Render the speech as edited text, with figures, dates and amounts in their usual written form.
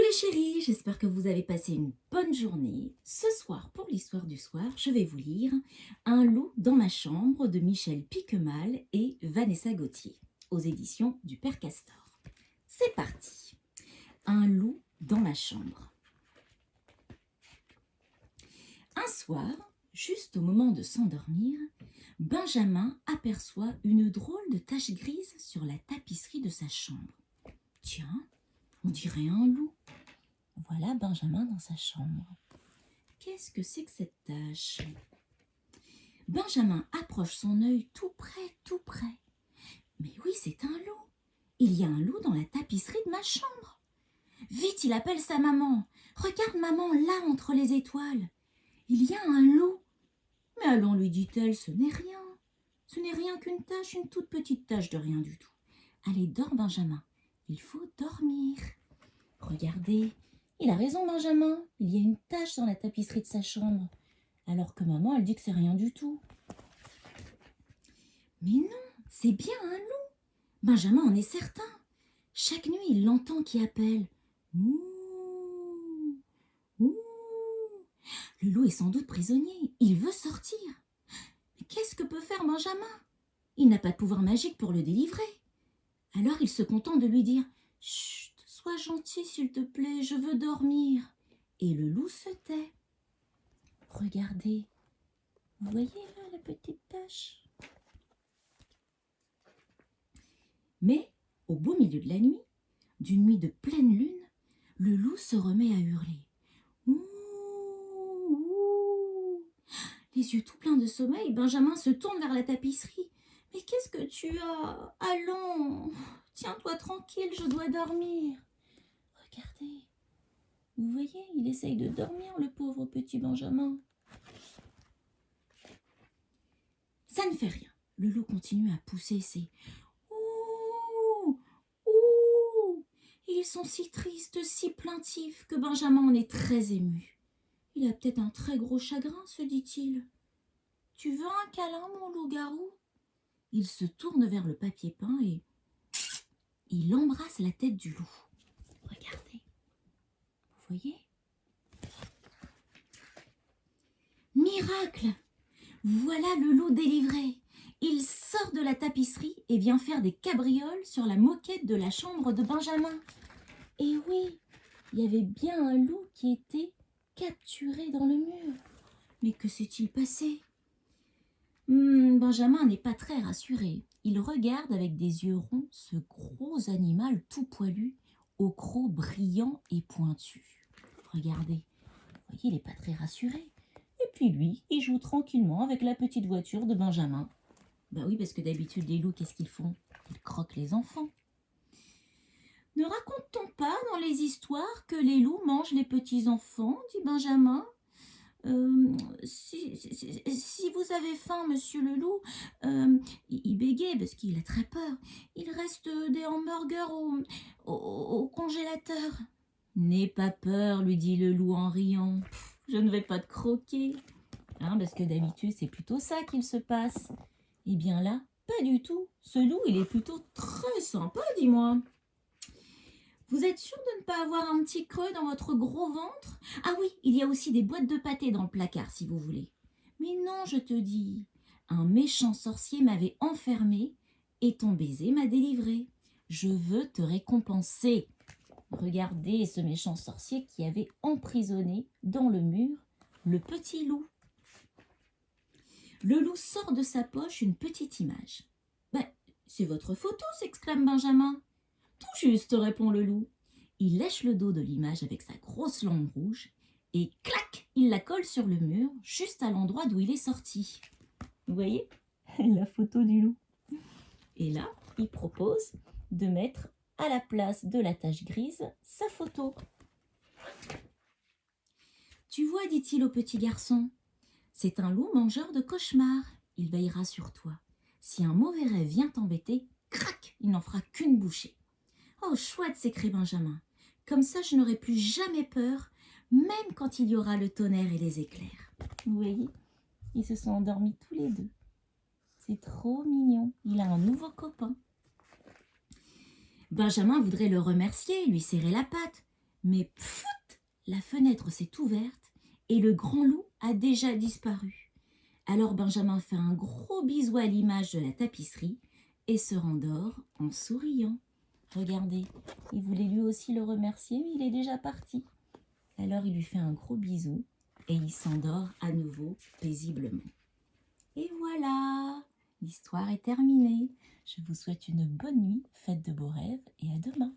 les chéris, j'espère que vous avez passé une bonne journée. Ce soir, pour l'histoire du soir, je vais vous lire Un loup dans ma chambre de Michel Piquemal et Vanessa Gauthier, aux éditions du Père Castor. C'est parti. Un loup dans ma chambre. Un soir, juste au moment de s'endormir, Benjamin aperçoit une drôle de tache grise sur la tapisserie de sa chambre. Tiens, on dirait un loup. Voilà Benjamin dans sa chambre. Qu'est-ce que c'est que cette tache? Benjamin approche son œil tout près, tout près. Mais oui, c'est un loup. Il y a un loup dans la tapisserie de ma chambre. Vite, il appelle sa maman. Regarde maman, là entre les étoiles. Il y a un loup. Mais allons, lui dit-elle, ce n'est rien. Ce n'est rien qu'une tache, une toute petite tache de rien du tout. Allez, dors Benjamin. Il faut dormir. Regardez. Il a raison Benjamin, il y a une tache dans la tapisserie de sa chambre, alors que maman elle dit que c'est rien du tout. Mais non, c'est bien un loup. Benjamin en est certain. Chaque nuit il l'entend qui appelle. Ouh, ouh. Le loup est sans doute prisonnier, il veut sortir. Mais qu'est-ce que peut faire Benjamin? Il n'a pas de pouvoir magique pour le délivrer. Alors il se contente de lui dire « Chut, sois gentil s'il te plaît, je veux dormir. » Et le loup se tait. Regardez, vous voyez là la petite tache? Mais au beau milieu de la nuit, d'une nuit de pleine lune, le loup se remet à hurler. Ouh, ouh. Les yeux tout pleins de sommeil, Benjamin se tourne vers la tapisserie. « Mais qu'est-ce que tu as? Allons, tiens-toi tranquille, je dois dormir. » Regardez, vous voyez, il essaye de dormir, le pauvre petit Benjamin. Ça ne fait rien. Le loup continue à pousser ses « ouh, ouh ». Ils sont si tristes, si plaintifs que Benjamin en est très ému. Il a peut-être un très gros chagrin, se dit-il. « Tu veux un câlin, mon loup-garou ?» Il se tourne vers le papier peint et il embrasse la tête du loup. Regardez, vous voyez? Miracle! Voilà le loup délivré. Il sort de la tapisserie et vient faire des cabrioles sur la moquette de la chambre de Benjamin. Et oui, il y avait bien un loup qui était capturé dans le mur. Mais que s'est-il passé? Benjamin n'est pas très rassuré. Il regarde avec des yeux ronds ce gros animal tout poilu, au croc brillant et pointu. Regardez, vous voyez, il n'est pas très rassuré. Et puis lui, il joue tranquillement avec la petite voiture de Benjamin. Ben oui, parce que d'habitude, les loups, qu'est-ce qu'ils font? Ils croquent les enfants. Ne raconte-t-on pas dans les histoires que les loups mangent les petits-enfants, dit Benjamin. Si vous avez faim, monsieur le loup, il bégaye parce qu'il a très peur. Il reste des hamburgers au congélateur. N'aie pas peur, lui dit le loup en riant. Je ne vais pas te croquer. Parce que d'habitude, c'est plutôt ça qu'il se passe. Eh bien là, pas du tout. Ce loup, il est plutôt très sympa, dis-moi. Vous êtes sûr de ne pas avoir un petit creux dans votre gros ventre? Ah oui, il y a aussi des boîtes de pâté dans le placard, si vous voulez. Mais non, je te dis, un méchant sorcier m'avait enfermé et ton baiser m'a délivré. Je veux te récompenser. Regardez ce méchant sorcier qui avait emprisonné dans le mur le petit loup. Le loup sort de sa poche une petite image. « C'est votre photo » s'exclame Benjamin. « Tout juste » répond le loup. Il lèche le dos de l'image avec sa grosse langue rouge et clac, il la colle sur le mur, juste à l'endroit d'où il est sorti. Vous voyez la photo du loup. Et là, il propose de mettre à la place de la tache grise sa photo. « Tu vois, dit-il au petit garçon, c'est un loup mangeur de cauchemars. Il veillera sur toi. Si un mauvais rêve vient t'embêter, crac, il n'en fera qu'une bouchée. » Oh, chouette, s'écrie Benjamin. Comme ça, je n'aurai plus jamais peur, même quand il y aura le tonnerre et les éclairs. Vous voyez, ils se sont endormis tous les deux. C'est trop mignon. Il a un nouveau copain. Benjamin voudrait le remercier, lui serrer la patte. Mais pfout, la fenêtre s'est ouverte et le grand loup a déjà disparu. Alors Benjamin fait un gros bisou à l'image de la tapisserie et se rendort en souriant. Regardez, il voulait lui aussi le remercier, mais il est déjà parti. Alors il lui fait un gros bisou et il s'endort à nouveau paisiblement. Et voilà, l'histoire est terminée. Je vous souhaite une bonne nuit, faites de beaux rêves et à demain.